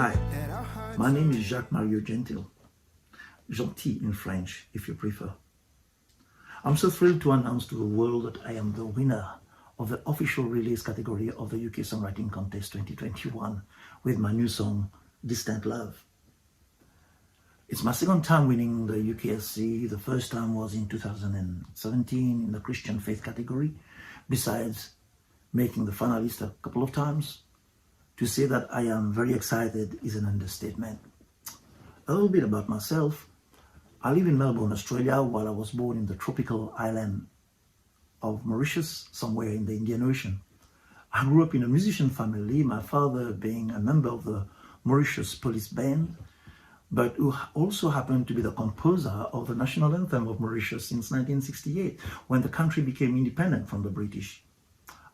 Hi, my name is Jacques M Gentil, Gentil in French if you prefer. I'm so thrilled to announce to the world that I am the winner of the official release category of the UK Songwriting Contest 2021 with my new song, Distant Love. It's my second time winning the UKSC. The first time was in 2017 in the Christian faith category, besides making the finalist a couple of times. To say that I am very excited is an understatement. A little bit about myself. I live in Melbourne, Australia, while I was born in the tropical island of Mauritius, somewhere in the Indian Ocean. I grew up in a musician family, my father being a member of the Mauritius Police Band, but who also happened to be the composer of the national anthem of Mauritius since 1968, when the country became independent from the British.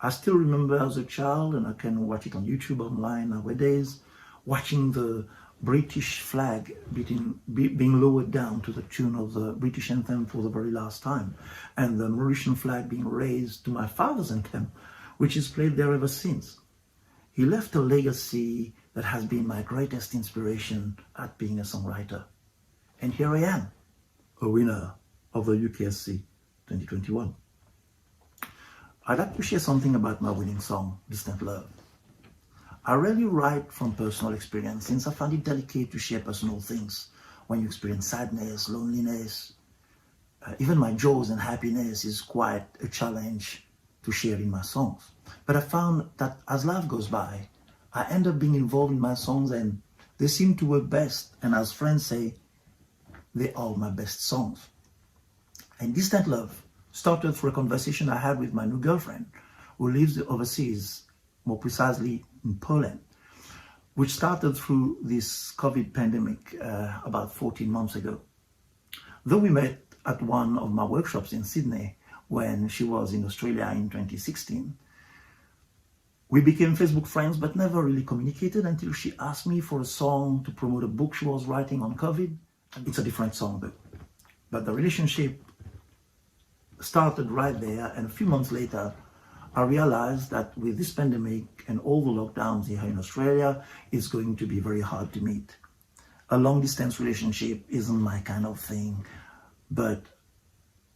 I still remember as a child, and I can watch it on YouTube online nowadays, watching the British flag being lowered down to the tune of the British anthem for the very last time, and the Mauritian flag being raised to my father's anthem, which is played there ever since. He left a legacy that has been my greatest inspiration at being a songwriter. And here I am, a winner of the UKSC 2021. I'd like to share something about my winning song, Distant Love. I rarely write from personal experience, since I find it delicate to share personal things when you experience sadness, loneliness. Even my joys and happiness is quite a challenge to share in my songs. But I found that as life goes by, I end up being involved in my songs and they seem to work best. And as friends say, they are my best songs. And Distant Love started through a conversation I had with my new girlfriend, who lives overseas, more precisely in Poland, which started through this COVID pandemic about 14 months ago. Though we met at one of my workshops in Sydney when she was in Australia in 2016, we became Facebook friends but never really communicated until she asked me for a song to promote a book she was writing on COVID. It's a different song though. But the relationship started right there, and a few months later, I realized that with this pandemic and all the lockdowns here in Australia, it's going to be very hard to meet. A long distance relationship isn't my kind of thing, but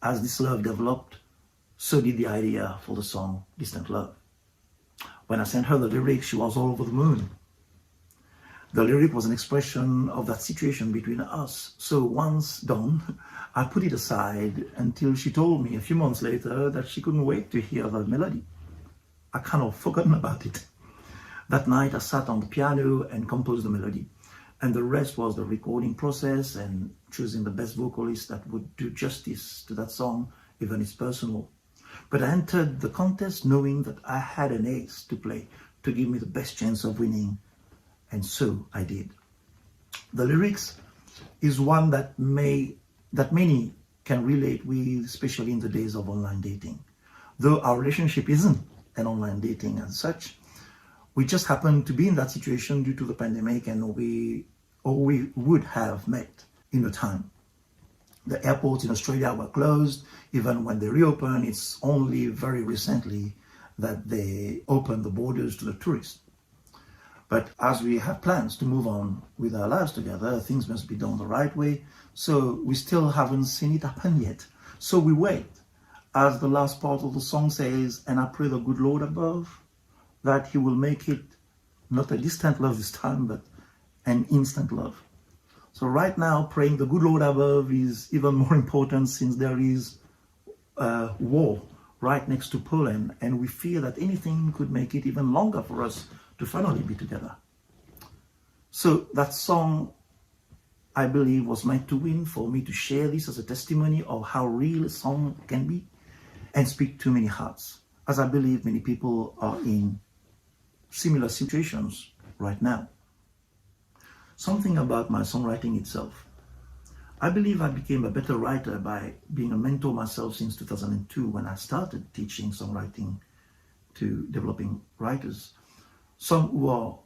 as this love developed, so did the idea for the song Distant Love. When I sent her the lyrics, she was all over the moon. The lyric was an expression of that situation between us. So once done, I put it aside until she told me a few months later that she couldn't wait to hear the melody. I kind of forgotten about it. That night I sat on the piano and composed the melody. And the rest was the recording process and choosing the best vocalist that would do justice to that song, even it's personal. But I entered the contest knowing that I had an ace to play to give me the best chance of winning. And so I did. The lyrics is one that many can relate with, especially in the days of online dating. Though our relationship isn't an online dating as such, we just happened to be in that situation due to the pandemic, and we would have met in the time. The airports in Australia were closed. Even when they reopened, it's only very recently that they opened the borders to the tourists. But as we have plans to move on with our lives together, things must be done the right way. So we still haven't seen it happen yet. So we wait. As the last part of the song says, and I pray the good Lord above, that he will make it not a distant love this time, but an instant love. So right now, praying the good Lord above is even more important, since there is a war right next to Poland, and we fear that anything could make it even longer for us to finally be together. So that song, I believe, was meant to win, for me to share this as a testimony of how real a song can be and speak to many hearts, as I believe many people are in similar situations right now. Something about my songwriting itself. I believe I became a better writer by being a mentor myself since 2002, when I started teaching songwriting to developing writers. Some who are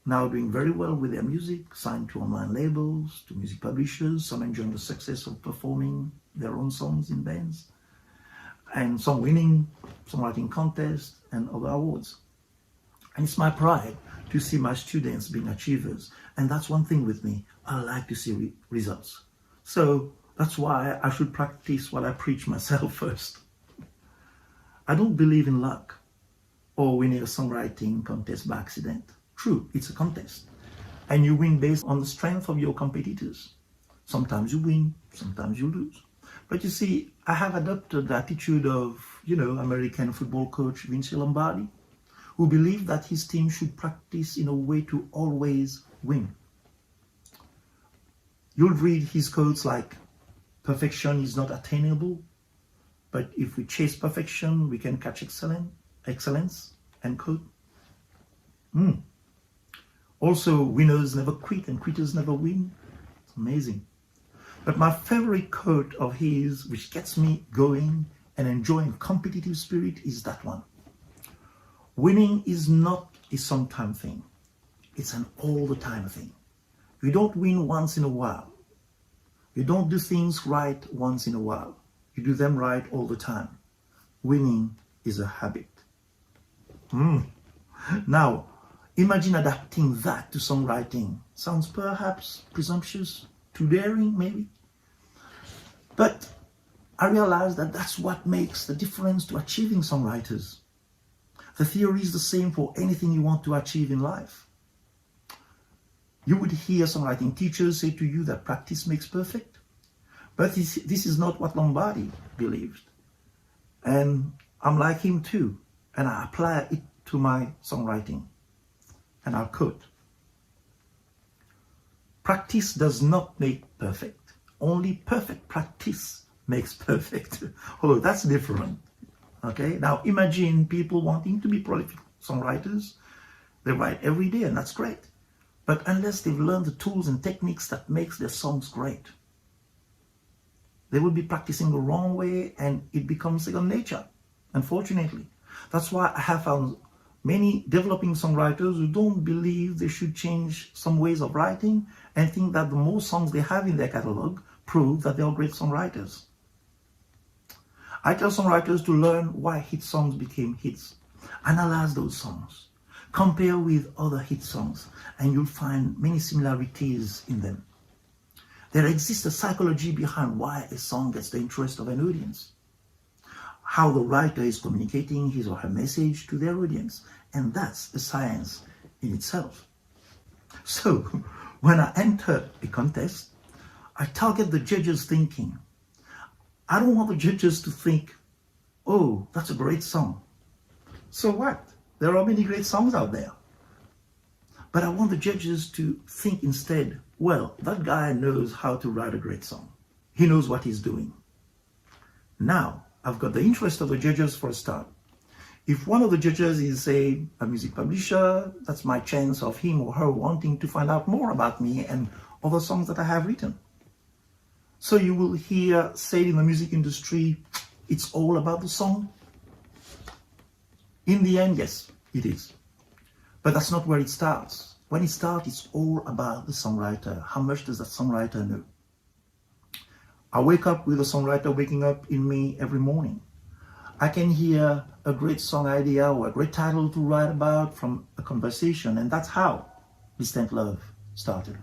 now doing very well with their music, signed to online labels, to music publishers, some enjoying the success of performing their own songs in bands, and some winning songwriting contests and other awards. And it's my pride to see my students being achievers. And that's one thing with me. I like to see results. So that's why I should practice what I preach myself first. I don't believe in luck or winning a songwriting contest by accident. True, it's a contest. And you win based on the strength of your competitors. Sometimes you win, sometimes you lose. But you see, I have adopted the attitude of, American football coach Vince Lombardi, who believed that his team should practice in a way to always win. You'll read his quotes like, perfection is not attainable, but if we chase perfection, we can catch excellence, end quote. Also, winners never quit and quitters never win. It's amazing. But my favorite quote of his, which gets me going and enjoying competitive spirit, is that one. Winning is not a sometime thing. It's an all the time thing. You don't win once in a while. You don't do things right once in a while. You do them right all the time. Winning is a habit. Now, imagine adapting that to songwriting. Sounds perhaps presumptuous, too daring maybe. But I realized that that's what makes the difference to achieving songwriters. The theory is the same for anything you want to achieve in life. You would hear songwriting teachers say to you that practice makes perfect. But this is not what Lombardi believed. And I'm like him too. And I apply it to my songwriting. And I'll quote, practice does not make perfect. Only perfect practice makes perfect. Oh, that's different. Okay, now imagine people wanting to be prolific songwriters. They write every day and that's great. But unless they've learned the tools and techniques that makes their songs great, they will be practicing the wrong way and it becomes second nature, unfortunately. That's why I have found many developing songwriters who don't believe they should change some ways of writing and think that the more songs they have in their catalog prove that they are great songwriters. I tell songwriters to learn why hit songs became hits. Analyze those songs. Compare with other hit songs and you'll find many similarities in them. There exists a psychology behind why a song gets the interest of an audience. How the writer is communicating his or her message to their audience. And that's a science in itself. So, when I enter a contest, I target the judges' thinking. I don't want the judges to think, oh, that's a great song. So what? There are many great songs out there. But I want the judges to think instead, well, that guy knows how to write a great song. He knows what he's doing. Now, I've got the interest of the judges for a start. If one of the judges is, say, a music publisher, that's my chance of him or her wanting to find out more about me and other songs that I have written. So you will hear said in the music industry, it's all about the song. In the end, yes, it is. But that's not where it starts. When it starts, it's all about the songwriter. How much does that songwriter know? I wake up with a songwriter waking up in me every morning. I can hear a great song idea or a great title to write about from a conversation, and that's how Distant Love started.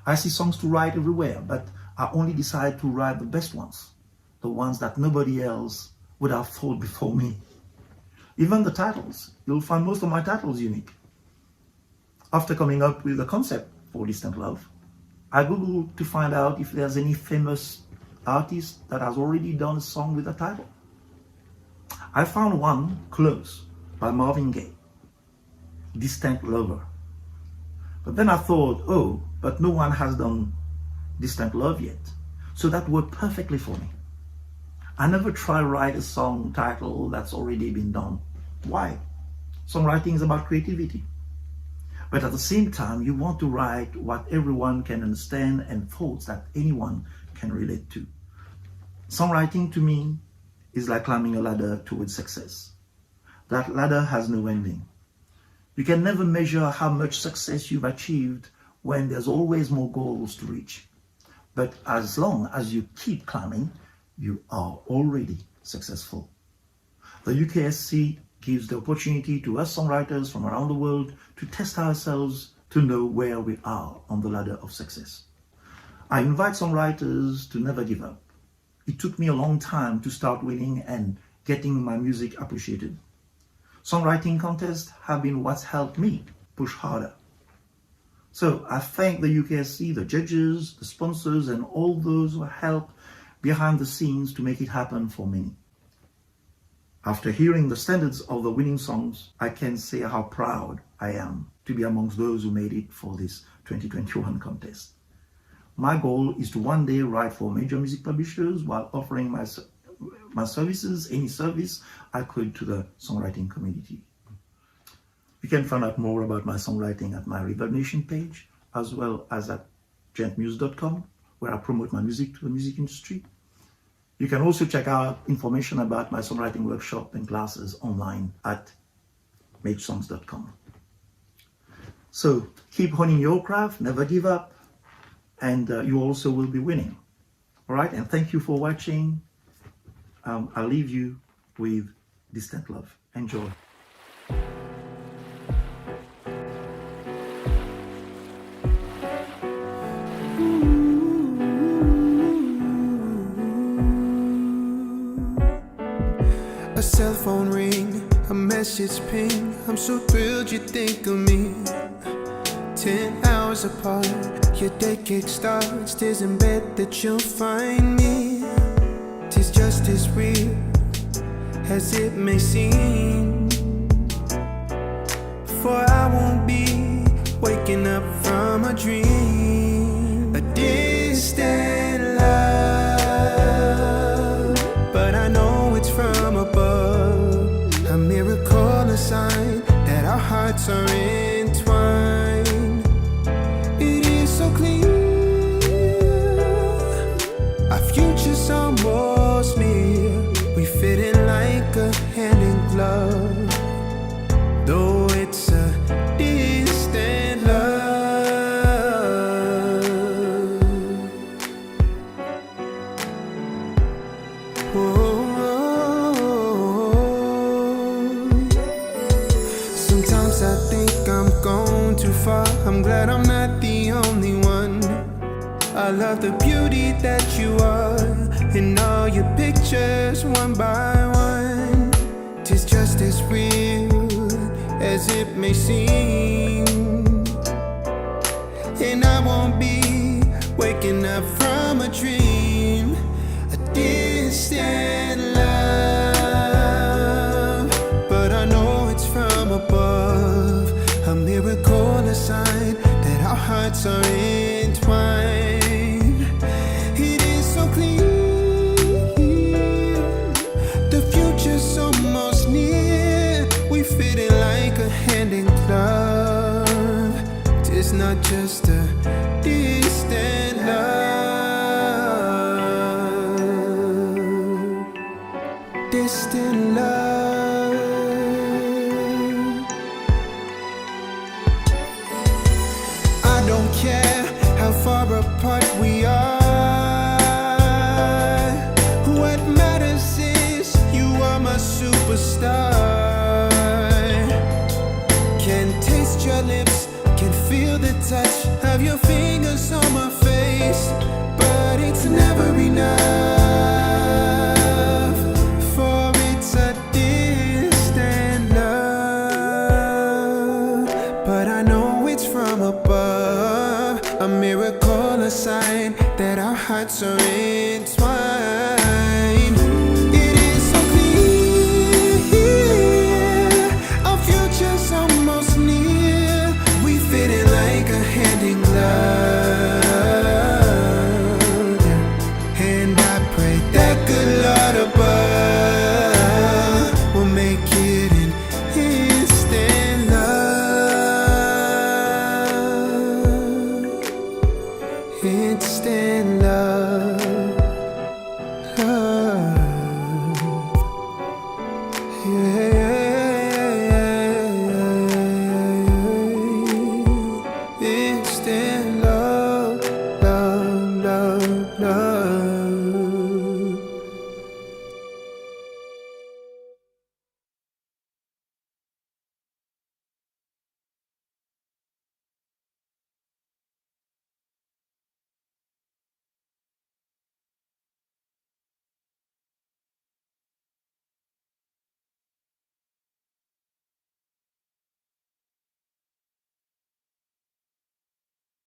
I see songs to write everywhere, but I only decide to write the best ones, the ones that nobody else would have thought before me. Even the titles, you'll find most of my titles unique. After coming up with a concept for Distant Love, I Googled to find out if there's any famous artist that has already done a song with a title. I found one, Close, by Marvin Gaye, Distant Lover. But then I thought, oh, but no one has done Distant Love yet. So that worked perfectly for me. I never try to write a song title that's already been done. Why? Songwriting is about creativity. But at the same time, you want to write what everyone can understand and thoughts that anyone can relate to. Songwriting to me is like climbing a ladder towards success. That ladder has no ending. You can never measure how much success you've achieved when there's always more goals to reach. But as long as you keep climbing, you are already successful. The UKSC gives the opportunity to us songwriters from around the world to test ourselves to know where we are on the ladder of success. I invite songwriters to never give up. It took me a long time to start winning and getting my music appreciated. Songwriting contests have been what's helped me push harder. So I thank the UKSC, the judges, the sponsors, and all those who help behind the scenes to make it happen for me. After hearing the standards of the winning songs, I can say how proud I am to be amongst those who made it for this 2021 contest. My goal is to one day write for major music publishers while offering my services, any service I could to the songwriting community. You can find out more about my songwriting at my Reverb Nation page, as well as at gentmuse.com, where I promote my music to the music industry. You can also check out information about my songwriting workshop and classes online at magesongs.com. So keep honing your craft, never give up, and you also will be winning. All right, and thank you for watching. I'll leave you with Distant Love. Enjoy. A cell phone ring, a message ping. I'm so thrilled you think of me. 10 hours apart, your day kickstarts. 'Tis in bed that you'll find me. 'Tis just as real as it may seem. For I won't be waking up from a dream. A distant love, but I know it's from above. A miracle, a sign that our hearts are entwined. It is so clear, our future's almost near. We fit in like a hand in glove, though it's a distant love. Whoa. Sometimes I think I'm gone too far. I'm glad I'm not the only one. I love the beauty that you are in all your pictures, one by one. 'Tis just as real as it may seem. And I won't be waking up from a dream. A distant love, but I know it's from above. A miracle, a sign that our hearts are entwined. It is so clear, the future's almost near. We fit it like a hand in glove. It's not just a distant love. Distant love. I don't care how far apart we are. What matters is you are my superstar. Can taste your lips, can feel the touch of your fingers on my face, but it's never enough, for it's a distant love. But I know it's from above, a miracle, a sign that our hearts are entwined.